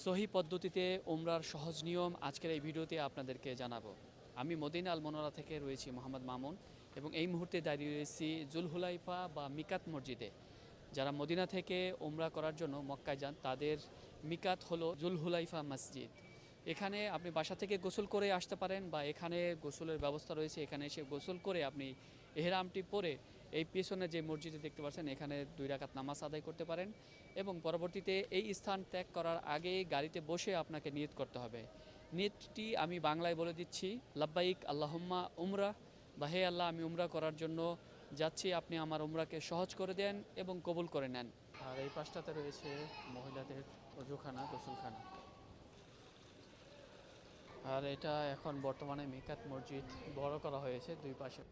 সহি পদ্ধতিতে উমরার সহজ নিয়ম আজকের এই ভিডিওতে আপনাদেরকে জানাবো। আমি মদিনা আল মনোরা থেকে রয়েছি মোহাম্মদ মামুন, এবং এই মুহূর্তে দাঁড়িয়ে রয়েছি জুলহুলাইফা বা মিকাত মসজিদে। যারা মদিনা থেকে উমরা করার জন্য মক্কায় যান তাদের মিকাত হলো জুলহুলাইফা মসজিদ। এখানে আপনি বাসা থেকে গোসল করে আসতে পারেন, বা এখানে গোসলের ব্যবস্থা রয়েছে, এখানে এসে গোসল করে আপনি এহরামটি পরে এই পেছনে যে মসজিদে দেখতে পাচ্ছেন এখানে 2 রাকাত নামাজ আদায় করতে পারেন। এবং পরবর্তীতে এই স্থান ত্যাগ করার আগে গাড়িতে বসে আপনাকে নিয়ত করতে হবে। নিয়তটি আমি বাংলায় বলে দিচ্ছি: লাব্বাইক আল্লাহুম্মা উমরা, বা হে আল্লাহ, আমি উমরা করার জন্য যাচ্ছি, আপনি আমার উমরাকে সহজ করে দেন এবং কবুল করে নেন। আর এই পাশটাতে রয়েছে মহিলাদের অজুখানা, গোসলখানা। আর এটা এখন বর্তমানে মিকাত মসজিদ বড় করা হয়েছে দুই পাশে।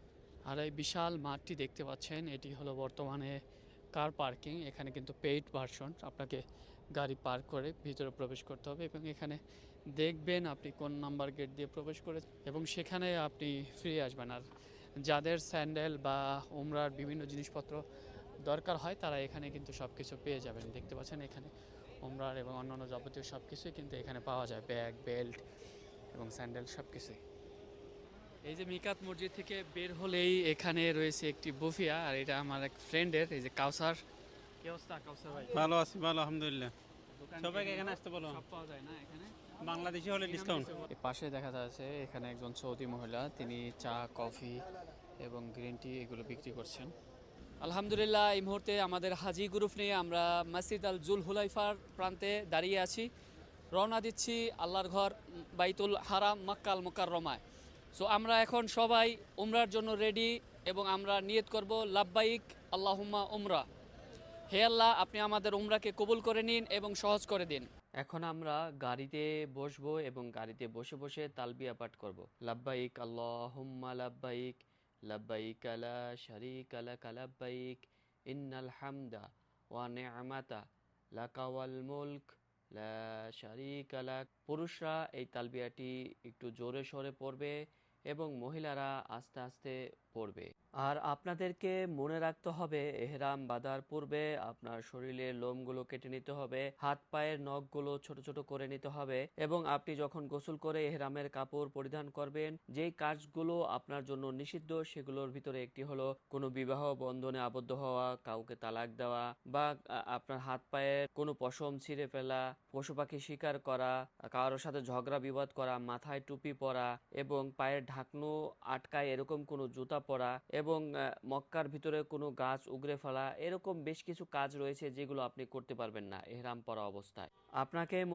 আর এই বিশাল মাঠটি দেখতে পাচ্ছেন, এটি হলো বর্তমানে কার পার্কিং। এখানে কিন্তু পেইড ভার্সন, আপনাকে গাড়ি পার্ক করে ভিতরে প্রবেশ করতে হবে, এবং এখানে দেখবেন আপনি কোন নাম্বার গেট দিয়ে প্রবেশ করে, এবং সেখানে আপনি ফিরে আসবেন। আর যাদের স্যান্ডেল বা উমরার বিভিন্ন জিনিসপত্র দরকার হয় তারা এখানে কিন্তু সব কিছু পেয়ে যাবেন। দেখতে পাচ্ছেন এখানে উমরার এবং অন্যান্য যাবতীয় সব কিছুই কিন্তু এখানে পাওয়া যায়, ব্যাগ, বেল্ট এবং স্যান্ডেল সব কিছুই। এই যে মিকাত মসজিদ থেকে বের হলেই এখানে রয়েছে একটি বুফিয়া, আর এটা আমার এক ফ্রেন্ডের, এই যে কাউসার। কি অবস্থা কাউসার ভাই? ভালো আছি, ভালো আলহামদুলিল্লাহ। দোকান সবাইকে কেমন? এখানে আসতে বলো, সব পাওয়া যায় না এখানে? বাংলাদেশি হলে ডিসকাউন্ট। এই পাশে দেখা যাচ্ছে এখানে একজন সৌদি মহিলা, তিনি চা, কফি এবং গ্রিন টি এগুলো বিক্রি করছেন। আলহামদুলিল্লাহ, এই মুহূর্তে আমাদের হাজি গ্রুপ নিয়ে আমরা মসজিদ আল জুল হুলাইফার প্রান্তে দাঁড়িয়ে আছি। রওনা দিচ্ছি আল্লাহর ঘর বাইতুল হারাম মক্কাল মুকাররমায়। সো আমরা এখন সবাই উমরার জন্য রেডি, এবং আমরা নিয়ত করব লাব্বাইক আল্লাহুম্মা উমরা। হে আল্লাহ, আপনি আমাদের উমরাকে কবুল করে নিন এবং সহজ করে দিন। এখন আমরা গাড়িতে বসবো এবং গাড়িতে বসে বসে তালবিয়া পাঠ করব। লাব্বাইক আল্লাহুম্মা লাব্বাইক, লাব্বাইক লা শারীকা লাকা লাব্বাইক, ইন্নাল হামদা ওয়া নি'মাতা লাকা ওয়াল মুলক লা শারীকা লাক। পুরুষরা এই তালবিয়াটি একটু জোরে সোরে পড়বে এবং মহিলারা আস্তে আস্তে পড়বে। আর আপনাদেরকে মনে রাখতে হবে, এহরাম বাঁধার পূর্বে আপনার শরীরের লোমগুলো কেটে নিতে হবে, হাত পায়ের নখগুলো ছোট ছোট করে নিতে হবে, এবং আপনি যখন গোসল করে এহরামের কাপড় পরিধান করবেন, যেই কাজগুলো আপনার জন্য নিষিদ্ধ সেগুলোর ভিতরে একটি হলো কোনো বিবাহ বন্ধনে আবদ্ধ হওয়া, কাউকে তালাক দেওয়া, বা আপনার হাত পায়ের কোনো পশম ছিঁড়ে ফেলা, পশু পাখি শিকার করা, কারোর সাথে ঝগড়া বিবাদ করা, মাথায় টুপি পরা, এবং পায়ের ঢাকনু আটকায় এরকম কোনো জুতা পরা, এবং মক্কার ভিতরে কোনো গাছ উগড়ে ফেলা। এরকম বেশ কিছু কাজ রয়েছে যেগুলো আপনি করতে পারবেন না এহরাম পরা অবস্থায়। আপনাকে